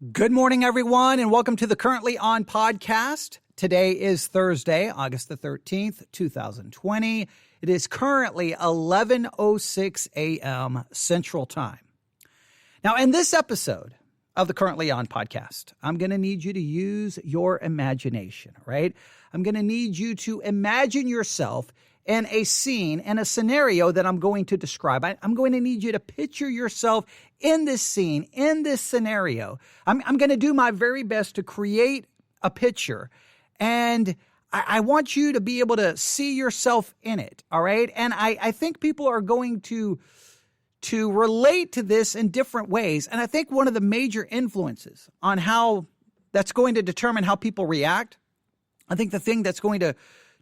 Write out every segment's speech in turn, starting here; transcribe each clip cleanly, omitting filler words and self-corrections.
Good morning, everyone, and welcome to the Currently On podcast. Today is Thursday, August the 13th, 2020. It is currently 11:06 a.m. Central Time. Now, in this episode of the Currently On podcast, I'm going to need you to use your imagination, right? I'm going to need you to imagine yourself in a scene and a scenario that I'm going to describe. I'm going to need you to picture yourself in this scene, in this scenario. I'm going to do my very best to create a picture, and I want you to be able to see yourself in it, all right? And I think people are going to relate to this in different ways. And I think one of the major influences on how that's going to determine how people react, I think the thing that's going to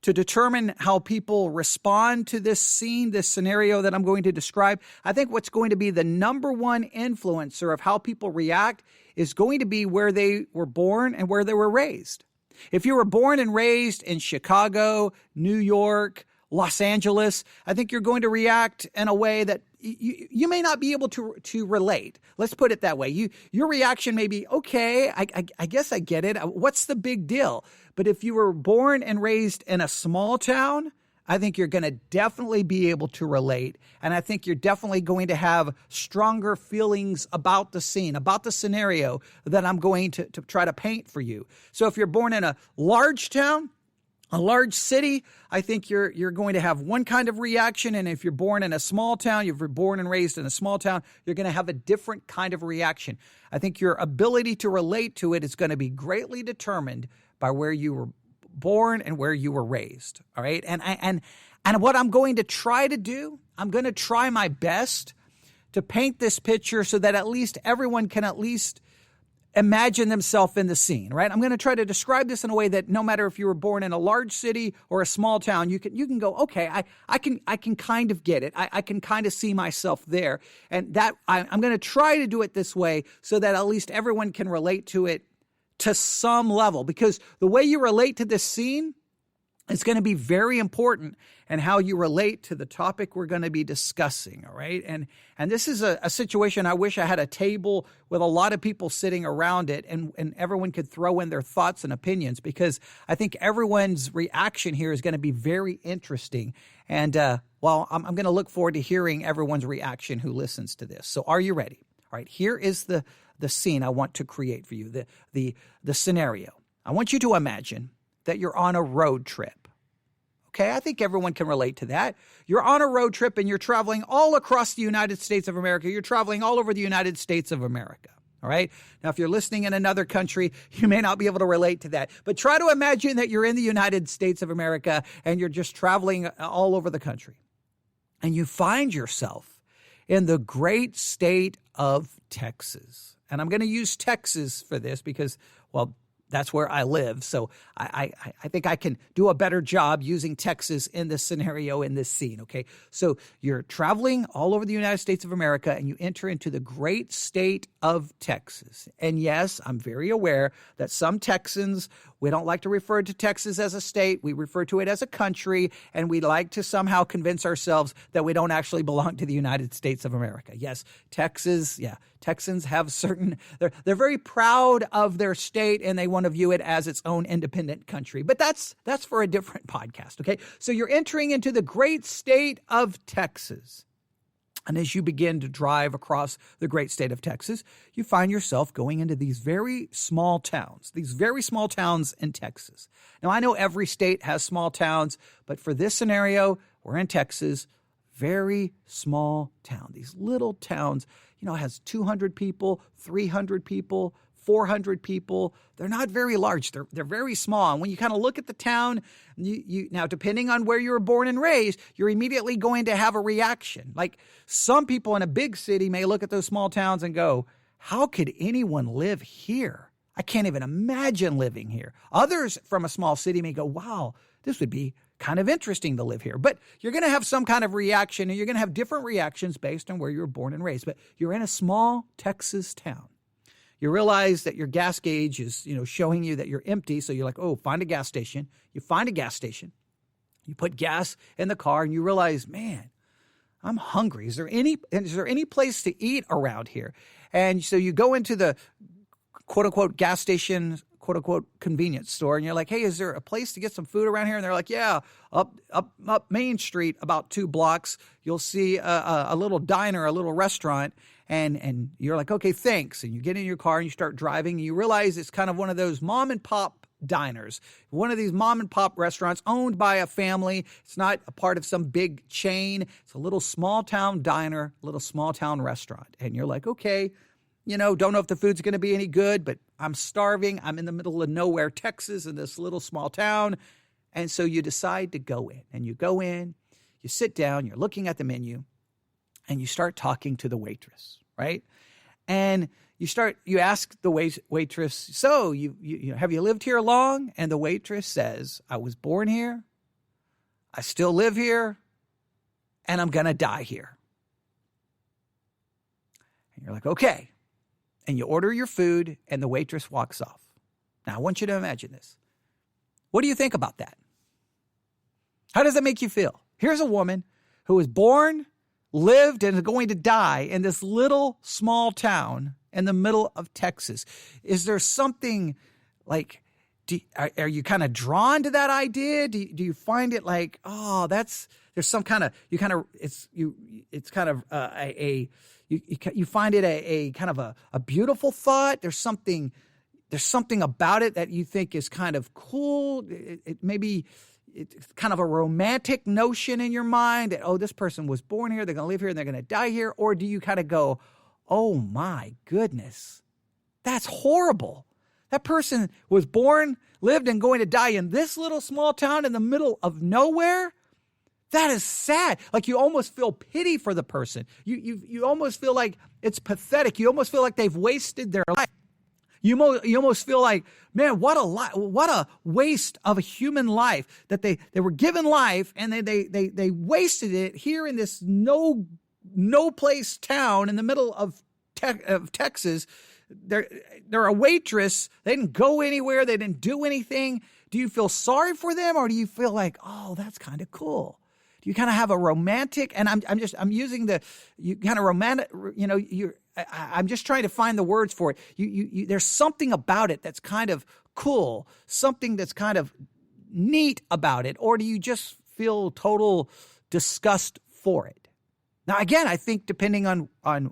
determine how people respond to this scene, this scenario that I'm going to describe, I think what's going to be the number one influencer of how people react is going to be where they were born and where they were raised. If you were born and raised in Chicago, New York, Los Angeles, I think you're going to react in a way that you may not be able to relate. Let's put it that way. Your reaction may be, okay, I guess I get it. What's the big deal? But if you were born and raised in a small town, I think you're going to definitely be able to relate. And I think you're definitely going to have stronger feelings about the scene, about the scenario that I'm going to try to paint for you. So if you're born in a large town, a large city, I think you're going to have one kind of reaction. And if you're born in a small town, if you're born and raised in a small town, you're going to have a different kind of reaction. I think your ability to relate to it is going to be greatly determined by where you were born and where you were raised. All right. And what I'm going to try to do, I'm going to try my best to paint this picture so that at least everyone can at least imagine themselves in the scene, right? I'm going to try to describe this in a way that no matter if you were born in a large city or a small town, you can go, okay, I can kind of get it. I can kind of see myself there. And that I'm going to try to do it this way so that at least everyone can relate to it to some level, because the way you relate to this scene is going to be very important in how you relate to the topic we're going to be discussing, all right? And this is a situation I wish I had a table with a lot of people sitting around it and everyone could throw in their thoughts and opinions, because I think everyone's reaction here is going to be very interesting. And, I'm going to look forward to hearing everyone's reaction who listens to this. So are you ready? All right, here is the scene I want to create for you, the scenario. I want you to imagine that you're on a road trip. Okay, I think everyone can relate to that. You're on a road trip and you're traveling all across the United States of America. You're traveling all over the United States of America. All right. Now, if you're listening in another country, you may not be able to relate to that. But try to imagine that you're in the United States of America and you're just traveling all over the country. And you find yourself in the great state of Texas. And I'm going to use Texas for this because, well, that's where I live. So I think I can do a better job using Texas in this scenario, in this scene, okay? So you're traveling all over the United States of America and you enter into the great state of Texas. And yes, I'm very aware that some Texans, we don't like to refer to Texas as a state. We refer to it as a country, and we like to somehow convince ourselves that we don't actually belong to the United States of America. Yes, Texas, Texans have they're very proud of their state and they want to view it as its own independent country. But that's for a different podcast, okay? So you're entering into the great state of Texas. And as you begin to drive across the great state of Texas, you find yourself going into these very small towns in Texas. Now, I know every state has small towns, but for this scenario, we're in Texas, very small town. These little towns, has 200 people, 300 people, 400 people. They're not very large. They're very small. And when you kind of look at the town, now, depending on where you were born and raised, you're immediately going to have a reaction. Like some people in a big city may look at those small towns and go, how could anyone live here? I can't even imagine living here. Others from a small city may go, wow, this would be kind of interesting to live here. But you're going to have some kind of reaction, and you're going to have different reactions based on where you were born and raised. But you're in a small Texas town. You realize that your gas gauge is, showing you that you're empty. So you're like, oh, find a gas station. You find a gas station. You put gas in the car and you realize, man, I'm hungry. Is there any place to eat around here? And so you go into the quote unquote gas station, quote unquote convenience store, and you're like, hey, is there a place to get some food around here? And they're like, yeah, up Main Street about 2 blocks, you'll see a little diner, a little restaurant. And you're like, okay, thanks. And you get in your car and you start driving and you realize it's kind of one of those mom and pop diners, one of these mom and pop restaurants owned by a family. It's not a part of some big chain. It's a little small town diner, little small town restaurant. And you're like, okay, don't know if the food's going to be any good, but I'm starving. I'm in the middle of nowhere, Texas, in this little small town. And so you decide to go in. And you go in, you sit down, you're looking at the menu, and you start talking to the waitress, right? And you ask the waitress, so you have you lived here long? And the waitress says, I was born here, I still live here, and I'm going to die here. And you're like, okay. And you order your food, and the waitress walks off. Now, I want you to imagine this. What do you think about that? How does that make you feel? Here's a woman who was born, lived, and is going to die in this little small town in the middle of Texas. Is there something like, are you kind of drawn to that idea? Do you find it like, oh, there's some kind of, you find it a kind of a beautiful thought. There's something about it that you think is kind of cool. It's kind of a romantic notion in your mind that, oh, this person was born here, they're going to live here, and they're going to die here? Or do you kind of go, oh my goodness, that's horrible. That person was born, lived, and going to die in this little small town in the middle of nowhere? That is sad. Like you almost feel pity for the person. You almost feel like it's pathetic. You almost feel like they've wasted their life. You almost feel like, man, what a waste of a human life that they were given life and they wasted it here in this no place town in the middle of Texas. They're a waitress. They didn't go anywhere. They didn't do anything. Do you feel sorry for them, or do you feel like, oh, that's kind of cool? Do you kind of have a romantic? And I'm using you kind of romantic. I'm just trying to find the words for it. There's something about it that's kind of cool, something that's kind of neat about it, or do you just feel total disgust for it? Now, again, I think depending on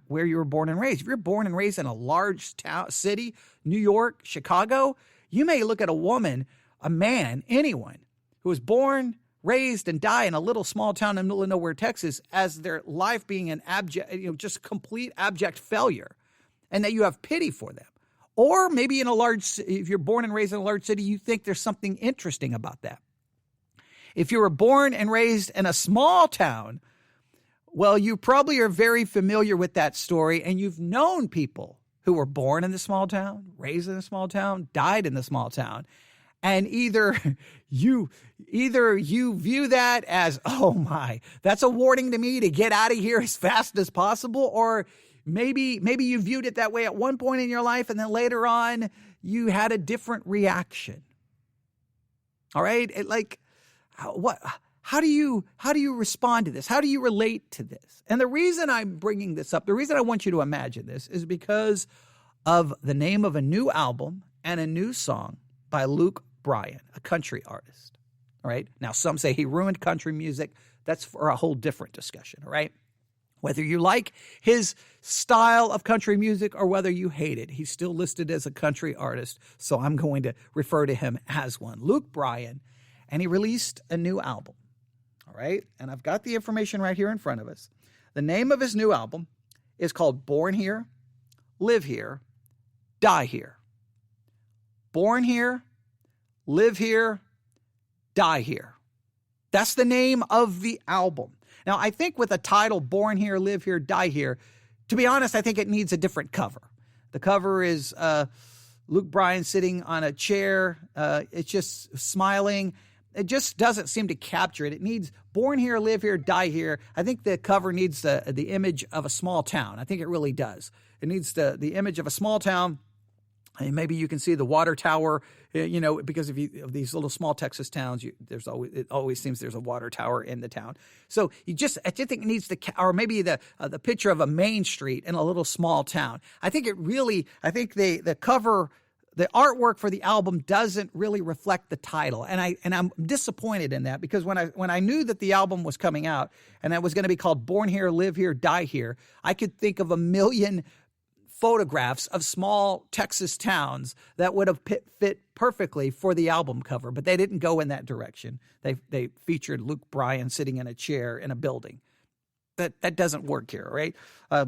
where you were born and raised. If you're born and raised in a large town, city, New York, Chicago, you may look at a woman, a man, anyone who was born, raised, and die in a little small town in the middle of nowhere, Texas, as their life being an just complete abject failure, and that you have pity for them. Or maybe if you're born and raised in a large city, you think there's something interesting about that. If you were born and raised in a small town, well, you probably are very familiar with that story, and you've known people who were born in the small town, raised in a small town, died in the small town. And either you view that as, oh my, that's a warning to me to get out of here as fast as possible, or maybe you viewed it that way at one point in your life, and then later on you had a different reaction. All right, how do you respond to this? How do you relate to this? And the reason I'm bringing this up, the reason I want you to imagine this, is because of the name of a new album and a new song by luke-bryan, a country artist. All right. Now, some say he ruined country music. That's for a whole different discussion. All right. Whether you like his style of country music or whether you hate it, he's still listed as a country artist. So I'm going to refer to him as one. Luke-Bryan, and he released a new album. All right. And I've got the information right here in front of us. The name of his new album is called Born Here, Live Here, Die Here. Born here, live here, die here. That's the name of the album. Now, I think with a title, Born Here, Live Here, Die Here, to be honest, I think it needs a different cover. The cover is Luke-Bryan sitting on a chair. It's just smiling. It just doesn't seem to capture it. It needs Born Here, Live Here, Die Here. I think the cover needs the image of a small town. I think it really does. It needs the image of a small town And maybe you can see the water tower, because of these little small Texas towns, it always seems there's a water tower in the town. So I just think it needs or maybe the picture of a main street in a little small town. I think the cover, the artwork for the album doesn't really reflect the title. And I'm disappointed in that, because when I knew that the album was coming out and it was going to be called Born Here, Live Here, Die Here, I could think of a million photographs of small Texas towns that would have fit perfectly for the album cover, but they didn't go in that direction. They featured Luke-Bryan sitting in a chair in a building. That doesn't work here, right?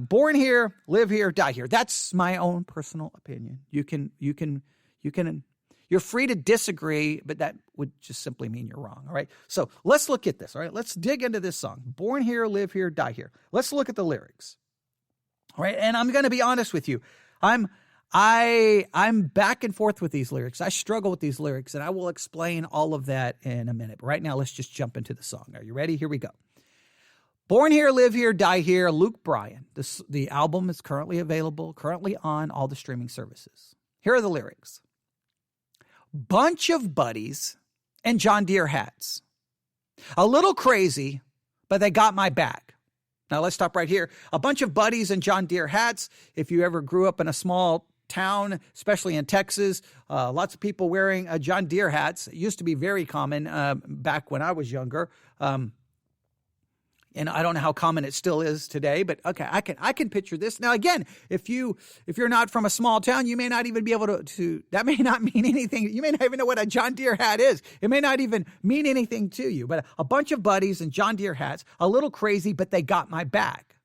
Born here, live here, die here. That's my own personal opinion. You're free to disagree, but that would just simply mean you're wrong. All right. So let's look at this. All right. Let's dig into this song. Born here, live here, die here. Let's look at the lyrics. All right, and I'm going to be honest with you. I'm back and forth with these lyrics. I struggle with these lyrics, and I will explain all of that in a minute. But right now, let's just jump into the song. Are you ready? Here we go. Born here, live here, die here. Luke-Bryan. The album is currently available, currently on all the streaming services. Here are the lyrics. Bunch of buddies and John Deere hats. A little crazy, but they got my back. Now, let's stop right here. A bunch of buddies in John Deere hats. If you ever grew up in a small town, especially in Texas, lots of people wearing John Deere hats. It used to be very common back when I was younger. And I don't know how common it still is today, but okay, I can picture this. Now, again, if you're not from a small town, you may not even be able to that may not mean anything. You may not even know what a John Deere hat is. It may not even mean anything to you, but a bunch of buddies in John Deere hats, a little crazy, but they got my back.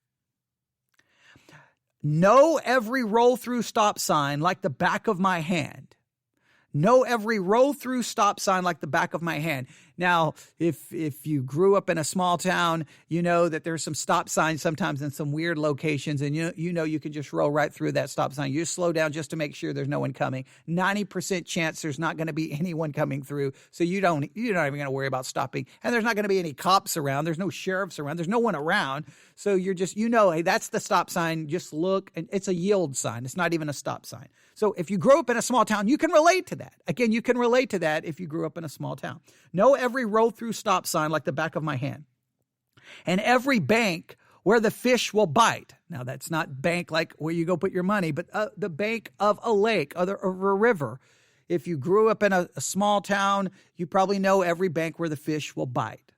Know every roll-through stop sign like the back of my hand. Know every roll-through stop sign like the back of my hand. Now, if you grew up in a small town, you know that there's some stop signs sometimes in some weird locations, and you can just roll right through that stop sign. You slow down just to make sure there's no one coming. 90% chance there's not going to be anyone coming through, so you're not even going to worry about stopping. And there's not going to be any cops around. There's no sheriffs around. There's no one around. So you're just, hey, that's the stop sign. Just look, and it's a yield sign. It's not even a stop sign. So if you grow up in a small town, you can relate to that. Again, you can relate to that if you grew up in a small town. Know every roll-through stop sign like the back of my hand. And every bank where the fish will bite. Now, that's not bank like where you go put your money, but the bank of a lake or a river. If you grew up in a small town, you probably know every bank where the fish will bite.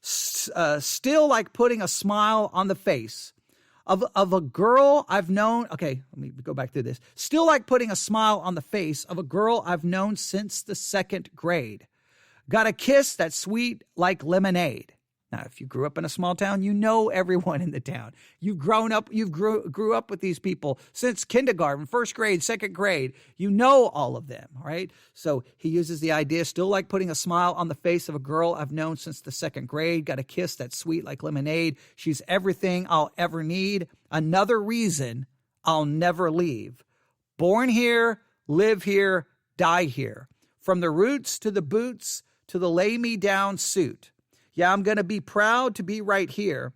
Still like putting a smile on the face of a girl I've known. Okay, let me go back through this. Still like putting a smile on the face of a girl I've known since the second grade. Got a kiss that's sweet like lemonade. Now, if you grew up in a small town, you know everyone in the town. You've grew up with these people since kindergarten, first grade, second grade. You know all of them, right? So he uses the idea, still like putting a smile on the face of a girl I've known since the second grade. Got a kiss that's sweet like lemonade. She's everything I'll ever need. Another reason I'll never leave. Born here, live here, die here. From the roots to the boots to the lay-me-down suit. Yeah, I'm going to be proud to be right here,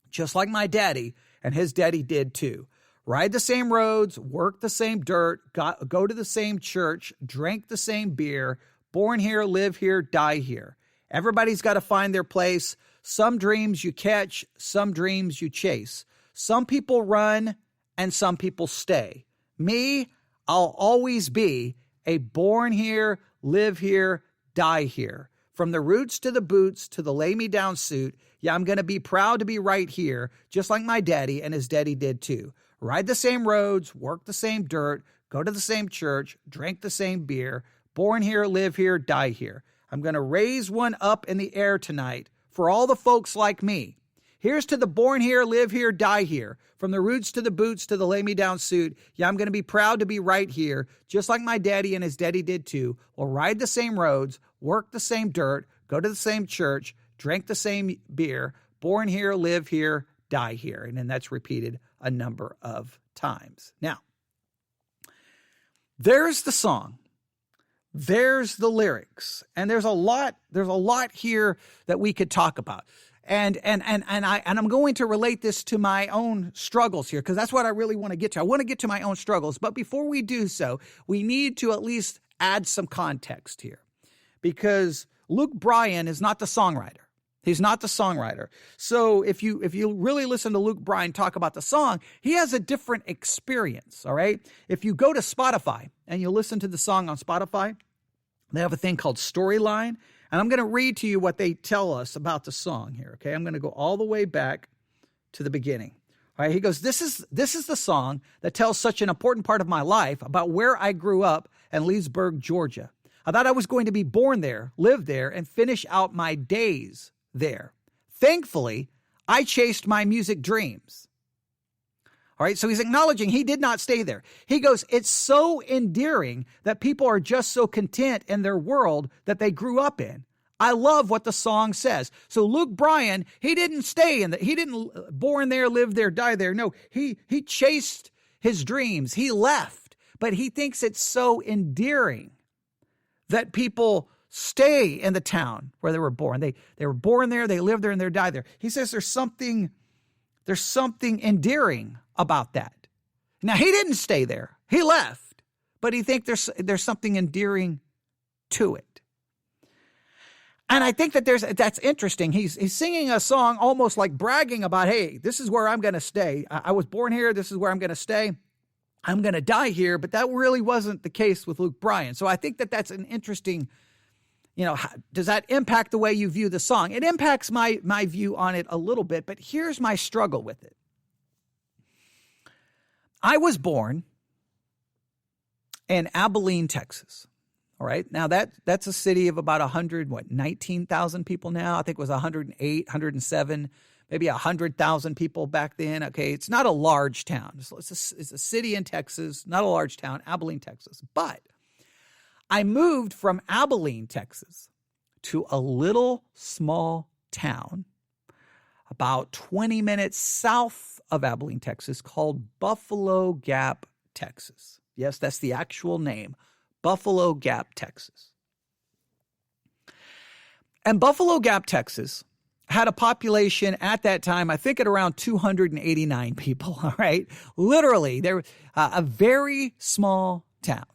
just like my daddy, and his daddy did too. Ride the same roads, work the same dirt, go to the same church, drink the same beer, born here, live here, die here. Everybody's got to find their place. Some dreams you catch, some dreams you chase. Some people run, and some people stay. Me, I'll always be a born here, live here, die here. From the roots to the boots to the lay-me-down suit, yeah, I'm going to be proud to be right here, just like my daddy and his daddy did too. Ride the same roads, work the same dirt, go to the same church, drink the same beer, born here, live here, die here. I'm going to raise one up in the air tonight for all the folks like me. Here's to the born here, live here, die here. From the roots to the boots to the lay-me-down suit, yeah, I'm going to be proud to be right here, just like my daddy and his daddy did too. We'll ride the same roads, work the same dirt, go to the same church, drink the same beer, born here, live here, die here. And then that's repeated a number of times. Now, there's the song. There's the lyrics. And there's a lot here that we could talk about. And I'm going to relate this to my own struggles here, because that's what I really want to get to. I want to get to my own struggles. But before we do so, we need to at least add some context here, because Luke-Bryan is not the songwriter. He's not the songwriter. So if you really listen to Luke-Bryan talk about the song, he has a different experience, all right? If you go to Spotify and you listen to the song on Spotify, they have a thing called Storyline. And I'm going to read to you what they tell us about the song here, okay? I'm going to go all the way back to the beginning. All right, he goes, this is the song that tells such an important part of my life about where I grew up in Leesburg, Georgia. I thought I was going to be born there, live there, and finish out my days there. Thankfully, I chased my music dreams. All right, so he's acknowledging he did not stay there. He goes, it's so endearing that people are just so content in their world that they grew up in. I love what the song says. So Luke-Bryan, he didn't stay he didn't born there, live there, die there. No, he chased his dreams. He left, but he thinks it's so endearing that people stay in the town where they were born. They were born there, they lived there, and they died there. He says there's something endearing about that. Now, he didn't stay there. He left, but he thinks there's something endearing to it. And I think that that's interesting. He's singing a song almost like bragging about, hey, this is where I'm going to stay. I was born here. This is where I'm going to stay. I'm going to die here. But that really wasn't the case with Luke-Bryan. So I think that that's an interesting, does that impact the way you view the song? It impacts my view on it a little bit, but here's my struggle with it. I was born in Abilene, Texas. All right. Now that's a city of about 19,000 people now. I think it was 108, 107, maybe 100,000 people back then. Okay. It's not a large town. It's a city in Texas, not a large town, Abilene, Texas. But I moved from Abilene, Texas to a little small town about 20 minutes south of Abilene, Texas, called Buffalo Gap, Texas. Yes, that's the actual name, Buffalo Gap, Texas. And Buffalo Gap, Texas had a population at that time, I think at around 289 people, all right? Literally, there was a very small town,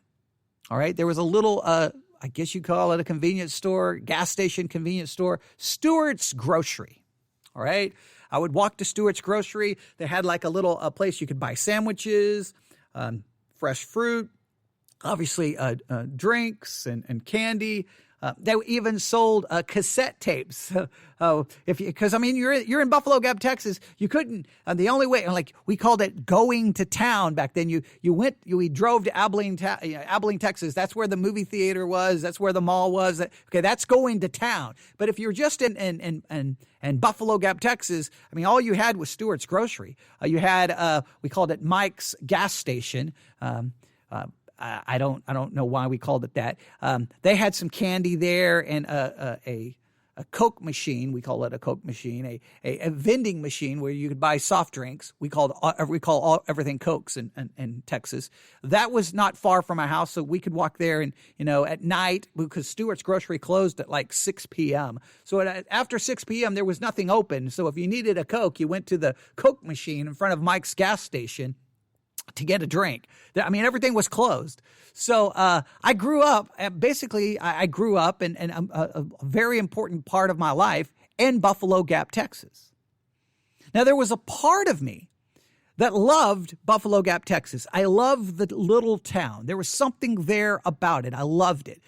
all right? There was a little, I guess you call it a convenience store, gas station convenience store, Stewart's Grocery. All right. I would walk to Stewart's Grocery. They had like a little place you could buy sandwiches, fresh fruit, obviously drinks and candy. They even sold cassette tapes. Because you're in Buffalo Gap, Texas. You couldn't. The only way, like we called it going to town back then. We drove to Abilene, Texas. That's where the movie theater was. That's where the mall was. Okay, that's going to town. But if you're just in Buffalo Gap, Texas, all you had was Stewart's Grocery. You had we called it Mike's gas station. I don't know why we called it that. They had some candy there and a Coke machine. We call it a Coke machine, a vending machine where you could buy soft drinks. We call everything Cokes in Texas. That was not far from my house, so we could walk there and at night, because Stewart's Grocery closed at like 6 p.m. So after 6 p.m. there was nothing open. So if you needed a Coke, you went to the Coke machine in front of Mike's gas station to get a drink. Everything was closed. So I grew up, I grew up in a very important part of my life in Buffalo Gap, Texas. Now, there was a part of me that loved Buffalo Gap, Texas. I loved the little town. There was something there about it. I loved it.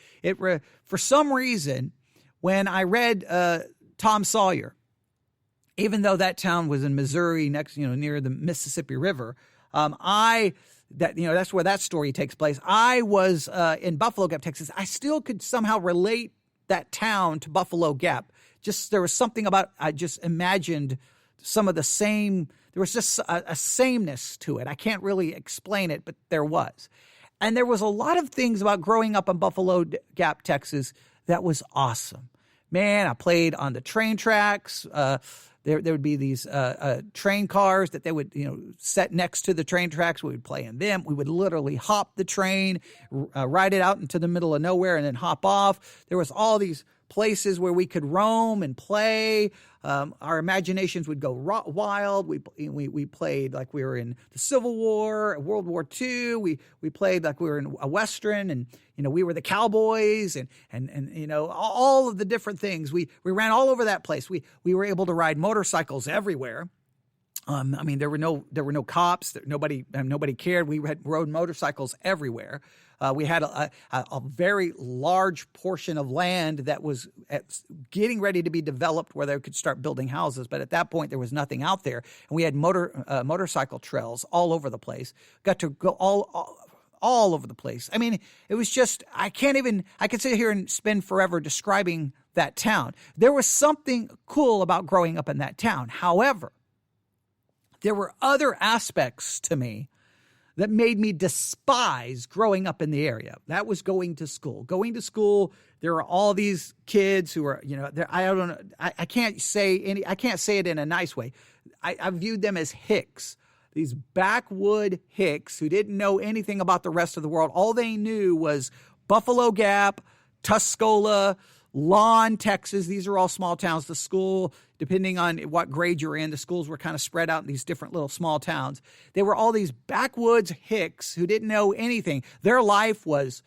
For some reason, when I read Tom Sawyer, even though that town was in Missouri, near the Mississippi River, that's where that story takes place. I was in Buffalo Gap, Texas. I still could somehow relate that town to Buffalo Gap. There was something about, I just imagined some of the same, there was just a sameness to it. I can't really explain it, but there was. And there was a lot of things about growing up in Buffalo Gap, Texas that was awesome. Man, I played on the train tracks. There would be these train cars that they would, set next to the train tracks. We would play in them. We would literally hop the train, ride it out into the middle of nowhere, and then hop off. There was all these places where we could roam and play. Our imaginations would go wild. We played like we were in the Civil War, World War II. We played like we were in a Western, and we were the cowboys, and all of the different things. We ran all over that place. We were able to ride motorcycles everywhere. There were no cops. Nobody cared. We rode motorcycles everywhere. We had a very large portion of land that was getting ready to be developed where they could start building houses. But at that point, there was nothing out there. And we had motorcycle trails all over the place. Got to go all over the place. I mean, it was just, I could sit here and spend forever describing that town. There was something cool about growing up in that town. However, there were other aspects to me that made me despise growing up in the area. That was going to school. Going to school, there are all these kids who are, I don't know, I can't say it in a nice way. I viewed them as hicks. These backwood hicks who didn't know anything about the rest of the world. All they knew was Buffalo Gap, Tuscola, Lawn, Texas. These are all small towns. The school, depending on what grade you're in, the schools were kind of spread out in these different little small towns. They were all these backwoods hicks who didn't know anything. Their life was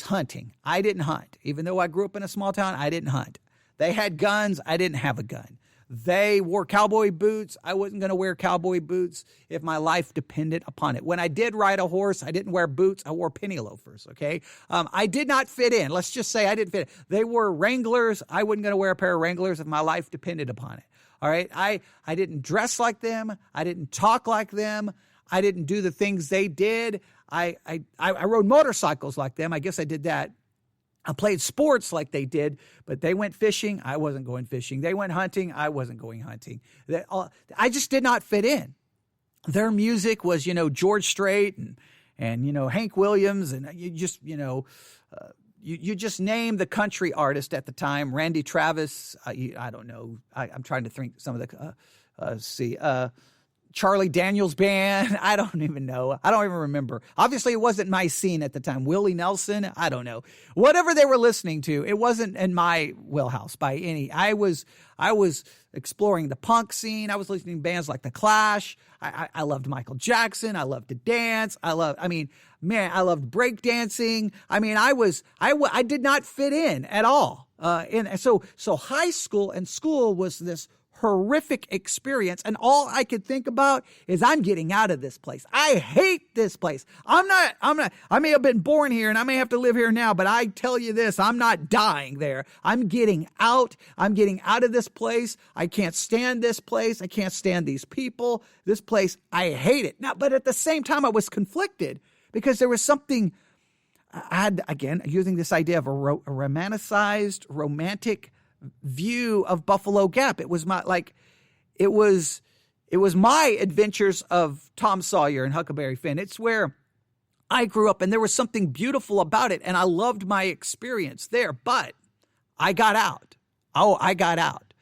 hunting. I didn't hunt. Even though I grew up in a small town, I didn't hunt. They had guns. I didn't have a gun. They wore cowboy boots. I wasn't going to wear cowboy boots if my life depended upon it. When I did ride a horse, I didn't wear boots. I wore penny loafers, okay? I did not fit in. Let's just say I didn't fit in. They wore Wranglers. I wasn't going to wear a pair of Wranglers if my life depended upon it, all right? I didn't dress like them. I didn't talk like them. I didn't do the things they did. I rode motorcycles like them. I guess I did that. I played sports like they did, but they went fishing. I wasn't going fishing. They went hunting. I wasn't going hunting. I just did not fit in. Their music was, George Strait and Hank Williams, and you just, you just name the country artist at the time. Randy Travis. I don't know. I'm trying to think some of the. Charlie Daniels Band. I don't even know. I don't even remember. Obviously, it wasn't my scene at the time. Willie Nelson. I don't know. Whatever they were listening to, it wasn't in my wheelhouse by any. I was exploring the punk scene. I was listening to bands like The Clash. I loved Michael Jackson. I loved to dance. I loved breakdancing. I did not fit in at all. And so high school and school was this horrific experience, and all I could think about is I'm getting out of this place. I hate this place. I may have been born here and I may have to live here now, but I tell you this, I'm not dying there. I'm getting out. I'm getting out of this place. I can't stand this place. I can't stand these people. This place, I hate it. Now, but at the same time, I was conflicted because there was something I had, again, using this idea of a romanticized, romantic view of Buffalo Gap. It was my adventures of Tom Sawyer and Huckleberry Finn. It's where I grew up, and there was something beautiful about it, and I loved my experience there. But I got out. I got out.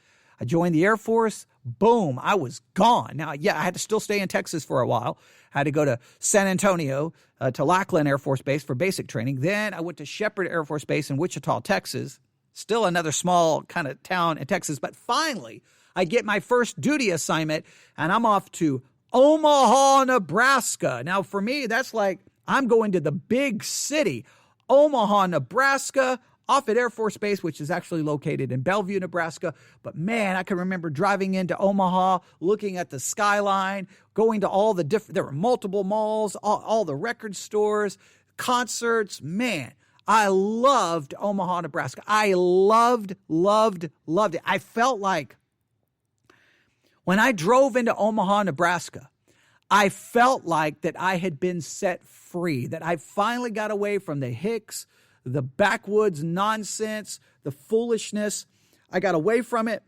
I joined the Air Force. Boom, I was gone. Now, yeah, I had to still stay in Texas for a while. I had to go to San Antonio, to Lackland Air Force Base for basic training. Then I went to Shepherd Air Force Base in Wichita, Texas. Still another small kind of town in Texas. But finally, I get my first duty assignment, and I'm off to Omaha, Nebraska. Now, for me, that's like I'm going to the big city. Omaha, Nebraska, off at Air Force Base, which is actually located in Bellevue, Nebraska. But man, I can remember driving into Omaha, looking at the skyline, going to all the different, there were multiple malls, all the record stores, concerts. Man, I loved Omaha, Nebraska. I loved it. I felt like when I drove into Omaha, Nebraska, I felt like that I had been set free, that I finally got away from the hicks, the backwoods nonsense, the foolishness. I got away from it.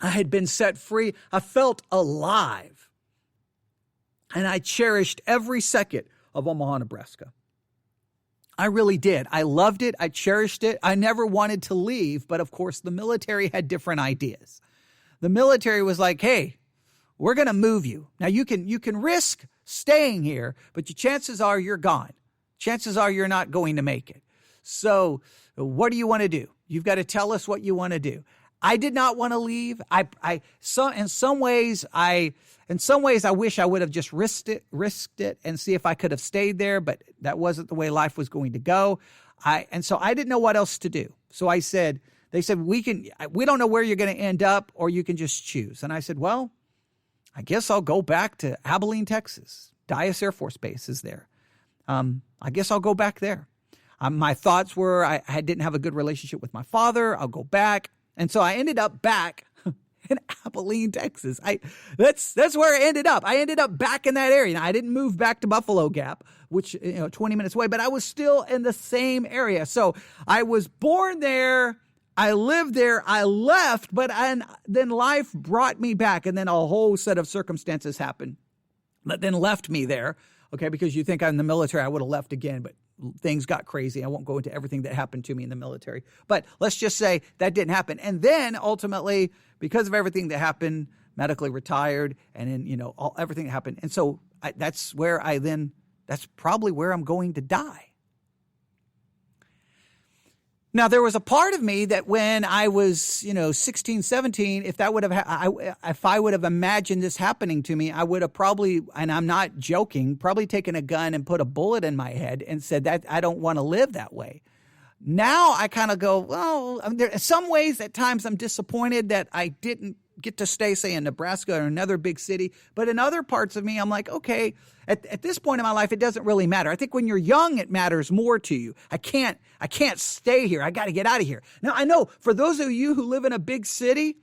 I had been set free. I felt alive. And I cherished every second of Omaha, Nebraska. I really did. I loved it. I cherished it. I never wanted to leave, but of course the military had different ideas. The military was like, hey, we're going to move you. Now you can risk staying here, but your chances are you're gone. Chances are you're not going to make it. So what do you want to do? You've got to tell us what you want to do. I did not want to leave. In some ways, I wish I would have just risked it and see if I could have stayed there, but that wasn't the way life was going to go. So I didn't know what else to do. So they said, we don't know where you're going to end up, or you can just choose. And I said, well, I guess I'll go back to Abilene, Texas. Dyess Air Force Base is there. I guess I'll go back there. My thoughts were I didn't have a good relationship with my father. I'll go back. And so I ended up back in Abilene, Texas. That's where I ended up. I ended up back in that area. Now, I didn't move back to Buffalo Gap, which 20 minutes away, but I was still in the same area. So I was born there. I lived there. I left, then life brought me back, and then a whole set of circumstances happened that then left me there. Okay, because you think I'm in the military, I would have left again, but things got crazy. I won't go into everything that happened to me in the military, but let's just say that didn't happen. And then ultimately, because of everything that happened, medically retired, and then, everything that happened. And so that's probably where I'm going to die. Now, there was a part of me that when I was, 16, 17, if I would have imagined this happening to me, I would have probably, and I'm not joking, probably taken a gun and put a bullet in my head and said that I don't want to live that way. Now I kind of go, well, there are some ways at times I'm disappointed that I didn't get to stay, say, in Nebraska or another big city. But in other parts of me, I'm like, okay, at this point in my life, it doesn't really matter. I think when you're young, it matters more to you. I can't stay here. I got to get out of here. Now, I know for those of you who live in a big city,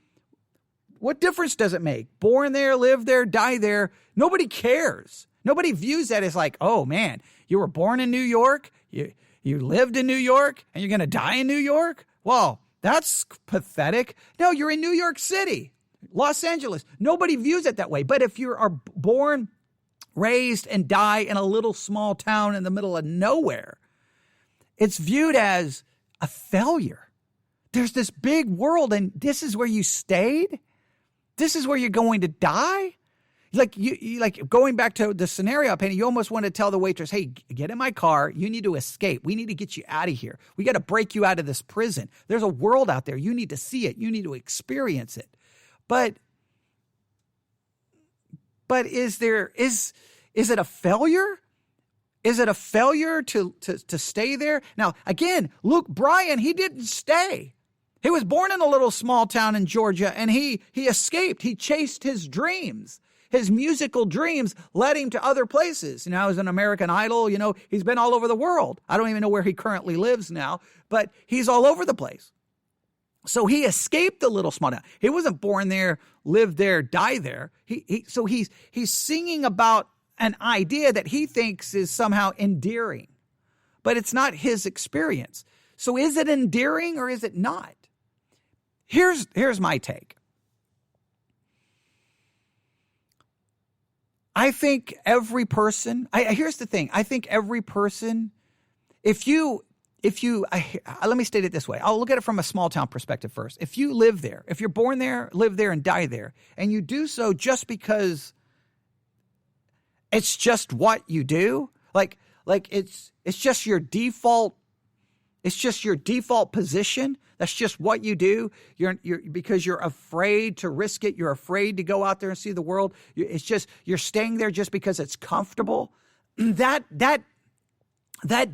what difference does it make? Born there, live there, die there. Nobody cares. Nobody views that as like, oh man, you were born in New York, you lived in New York, and you're going to die in New York? Well, that's pathetic. No, you're in New York City. Los Angeles. Nobody views it that way. But if you are born, raised, and die in a little small town in the middle of nowhere, it's viewed as a failure. There's this big world, and this is where you stayed? This is where you're going to die? Like you going back to the scenario I painted, you almost want to tell the waitress, hey, get in my car. You need to escape. We need to get you out of here. We got to break you out of this prison. There's a world out there. You need to see it. You need to experience it. But is it a failure? Is it a failure to stay there? Now, again, Luke-Bryan, he didn't stay. He was born in a little small town in Georgia, and he escaped. He chased his dreams. His musical dreams led him to other places. Now he's an American Idol. He's been all over the world. I don't even know where he currently lives now, but he's all over the place. So he escaped the little small town. He wasn't born there, lived there, die there. So he's singing about an idea that he thinks is somehow endearing, but it's not his experience. So is it endearing or is it not? Here's my take. I think every person, here's the thing. I think every person, let me state it this way. I'll look at it from a small town perspective first. If you live there, if you're born there, live there, and die there, and you do so just because it's just what you do, like it's just your default, position. That's just what you do. You're because you're afraid to risk it. You're afraid to go out there and see the world. You're staying there just because it's comfortable. That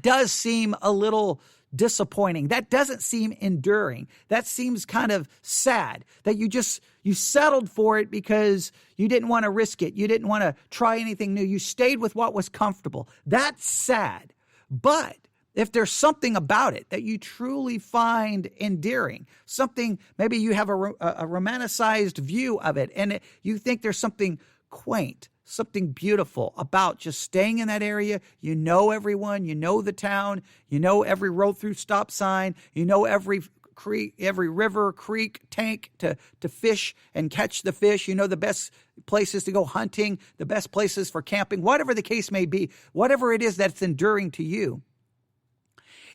does seem a little disappointing. That doesn't seem enduring. That seems kind of sad that you settled for it because you didn't want to risk it. You didn't want to try anything new. You stayed with what was comfortable. That's sad. But if there's something about it that you truly find endearing, something, maybe you have a romanticized view of it, and you think there's something quaint, something beautiful about just staying in that area. You know everyone, you know the town, you know every road through stop sign, you know every creek, every river, creek, tank to fish and catch the fish. You know the best places to go hunting, the best places for camping, whatever the case may be, whatever it is that's enduring to you.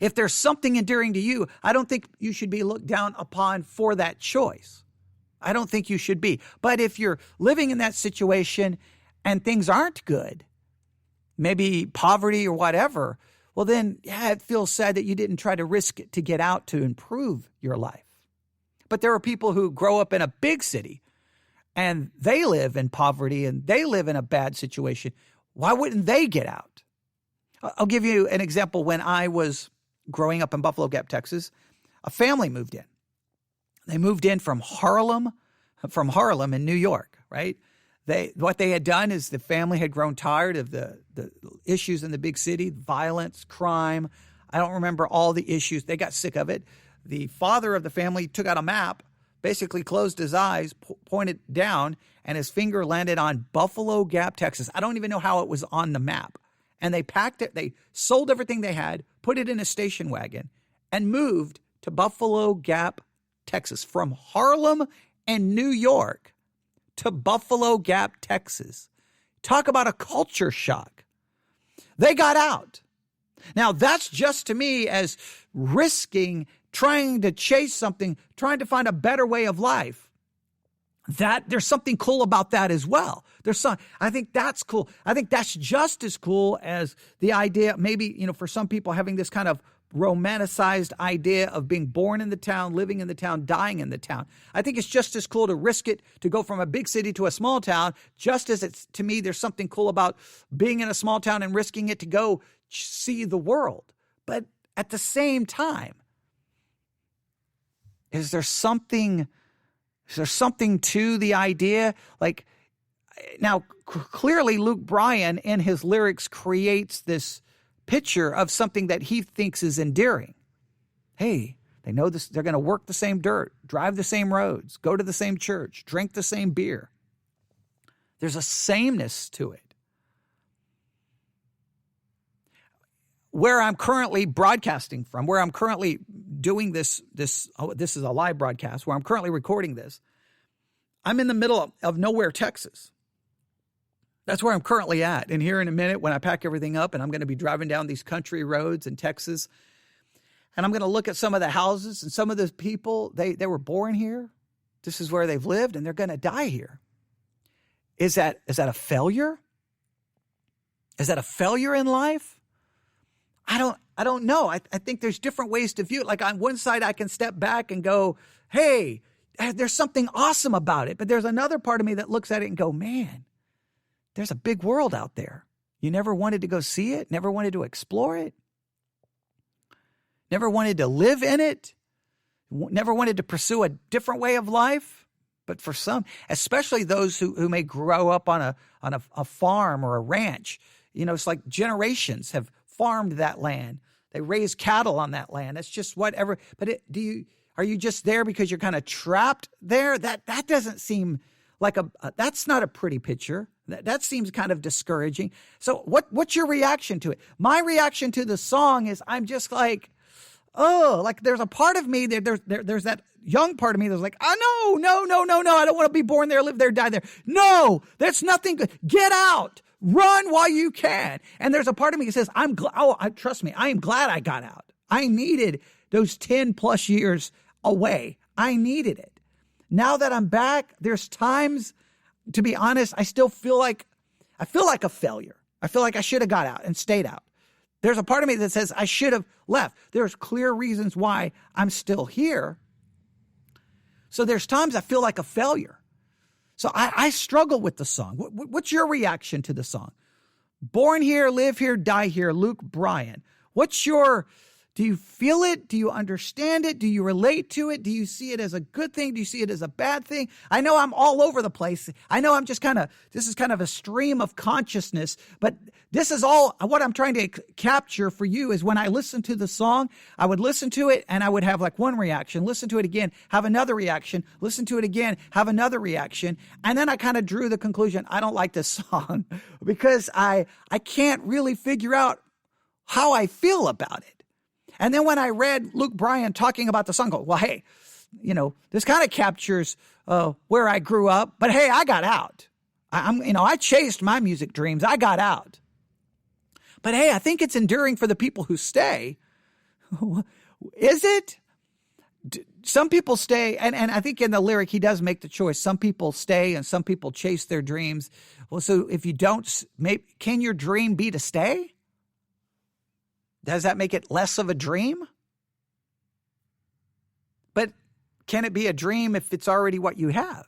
If there's something endearing to you, I don't think you should be looked down upon for that choice. I don't think you should be. But if you're living in that situation and things aren't good, maybe poverty or whatever, well then, yeah, it feels sad that you didn't try to risk it to get out to improve your life. But there are people who grow up in a big city and they live in poverty and they live in a bad situation. Why wouldn't they get out? I'll give you an example. When I was growing up in Buffalo Gap, Texas, a family moved in. They moved in from Harlem in New York, right? What they had done is the family had grown tired of the issues in the big city, violence, crime. I don't remember all the issues. They got sick of it. The father of the family took out a map, basically closed his eyes, pointed down, and his finger landed on Buffalo Gap, Texas. I don't even know how it was on the map. And they packed it. They sold everything they had, put it in a station wagon, and moved to Buffalo Gap, Texas, from Harlem and New York to Buffalo Gap, Texas. Talk about a culture shock. They got out. Now, that's just to me as risking, trying to chase something, trying to find a better way of life. That there's something cool about that as well. I think that's cool. I think that's just as cool as the idea, maybe, for some people having this kind of romanticized idea of being born in the town, living in the town, dying in the town. I think it's just as cool to risk it to go from a big city to a small town, just as it's, to me, there's something cool about being in a small town and risking it to go see the world. But at the same time, is there something to the idea? Like, now, clearly Luke-Bryan in his lyrics creates this picture of something that he thinks is endearing. Hey, they know this, they're going to work the same dirt, drive the same roads, go to the same church, drink the same beer. There's a sameness to it. Where I'm currently broadcasting from, where I'm currently doing this is a live broadcast, where I'm currently recording this, I'm in the middle of nowhere, Texas. That's where I'm currently at. And here in a minute, when I pack everything up and I'm going to be driving down these country roads in Texas, and I'm going to look at some of the houses and some of the people, they were born here. This is where they've lived, and they're going to die here. Is that a failure? Is that a failure in life? I don't know. I think there's different ways to view it. Like, on one side, I can step back and go, hey, there's something awesome about it. But there's another part of me that looks at it and go, man, there's a big world out there. You never wanted to go see it, never wanted to explore it, never wanted to live in it, never wanted to pursue a different way of life. But for some, especially those who may grow up on a farm or a ranch, it's like generations have farmed that land. They raise cattle on that land. It's just whatever. But are you just there because you're kind of trapped there? That doesn't seem like that's not a pretty picture. That seems kind of discouraging. So what's your reaction to it? My reaction to the song is I'm just like, oh, like there's a part of me there's that young part of me that's like, oh, no. I don't want to be born there, live there, die there. No, that's nothing good. Get out. Run while you can. And there's a part of me that says, trust me, I am glad I got out. I needed those 10 plus years away. I needed it. Now that I'm back, there's times, to be honest, I feel like a failure. I feel like I should have got out and stayed out. There's a part of me that says I should have left. There's clear reasons why I'm still here. So there's times I feel like a failure. So I struggle with the song. What's your reaction to the song? Born here, live here, die here, Luke-Bryan. Do you feel it? Do you understand it? Do you relate to it? Do you see it as a good thing? Do you see it as a bad thing? I know I'm all over the place. I know this is kind of a stream of consciousness, but this is all what I'm trying to capture for you is when I listen to the song, I would listen to it and I would have like one reaction, listen to it again, have another reaction, listen to it again, have another reaction. And then I kind of drew the conclusion, I don't like this song because I can't really figure out how I feel about it. And then when I read Luke-Bryan talking about the song, I go, well, hey, this kind of captures where I grew up, but hey, I got out. I chased my music dreams. I got out. But hey, I think it's enduring for the people who stay. Is it? Some people stay, and I think in the lyric, he does make the choice. Some people stay and some people chase their dreams. Well, so if you don't, can your dream be to stay? Does that make it less of a dream? But can it be a dream if it's already what you have?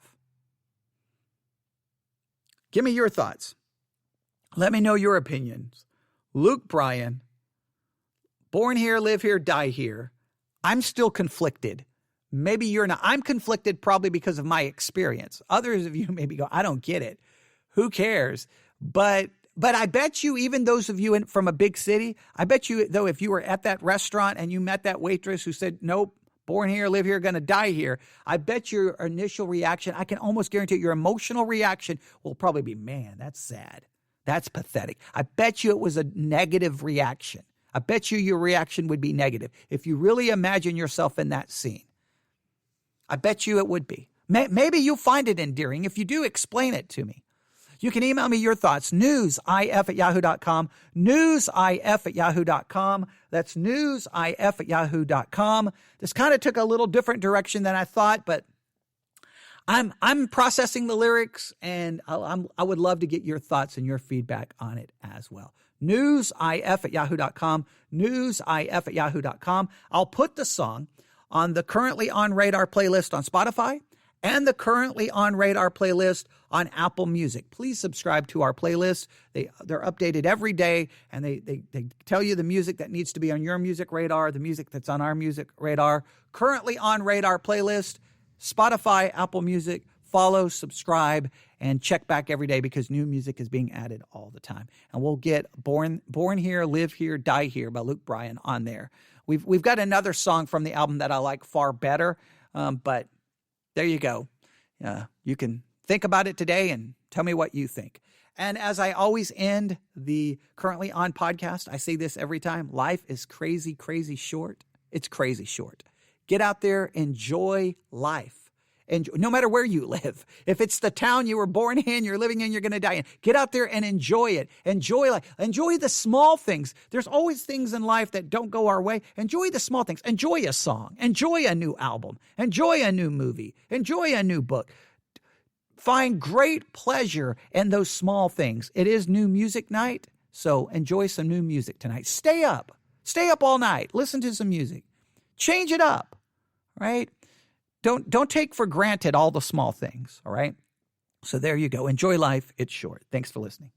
Give me your thoughts. Let me know your opinions. Luke Bryan, born here, live here, die here. I'm still conflicted. Maybe you're not. I'm conflicted probably because of my experience. Others of you maybe go, I don't get it. Who cares? But I bet you, even those of you from a big city, I bet you, though, if you were at that restaurant and you met that waitress who said, nope, born here, live here, going to die here, I bet your initial reaction, I can almost guarantee your emotional reaction will probably be, man, that's sad. That's pathetic. I bet you it was a negative reaction. I bet you your reaction would be negative. If you really imagine yourself in that scene, I bet you it would be. Maybe you'll find it endearing. If you do, explain it to me. You can email me your thoughts, newsif@yahoo.com, newsif@yahoo.com. That's newsif@yahoo.com. This kind of took a little different direction than I thought, but I'm processing the lyrics, and I would love to get your thoughts and your feedback on it as well. newsif@yahoo.com, newsif@yahoo.com. I'll put the song on the Currently on Radar playlist on Spotify and the Currently on Radar playlist on Apple Music. Please subscribe to our playlist. They're updated every day, and they tell you the music that needs to be on your music radar, the music that's on our music radar. Currently on Radar playlist, Spotify, Apple Music. Follow, subscribe, and check back every day because new music is being added all the time. And we'll get Born Here, Live Here, Die Here by Luke Bryan on there. We've got another song from the album that I like far better, but there you go. You can think about it today and tell me what you think. And as I always end the Currently On podcast, I say this every time. Life is crazy, crazy short. It's crazy short. Get out there, enjoy life. And no matter where you live, if it's the town you were born in, you're living in, you're going to die in, get out there and enjoy it. Enjoy life. Enjoy the small things. There's always things in life that don't go our way. Enjoy the small things. Enjoy a song. Enjoy a new album. Enjoy a new movie. Enjoy a new book. Find great pleasure in those small things. It is new music night, so enjoy some new music tonight. Stay up. Stay up all night. Listen to some music. Change it up, right? Don't take for granted all the small things, all right? So there you go. Enjoy life. It's short. Thanks for listening.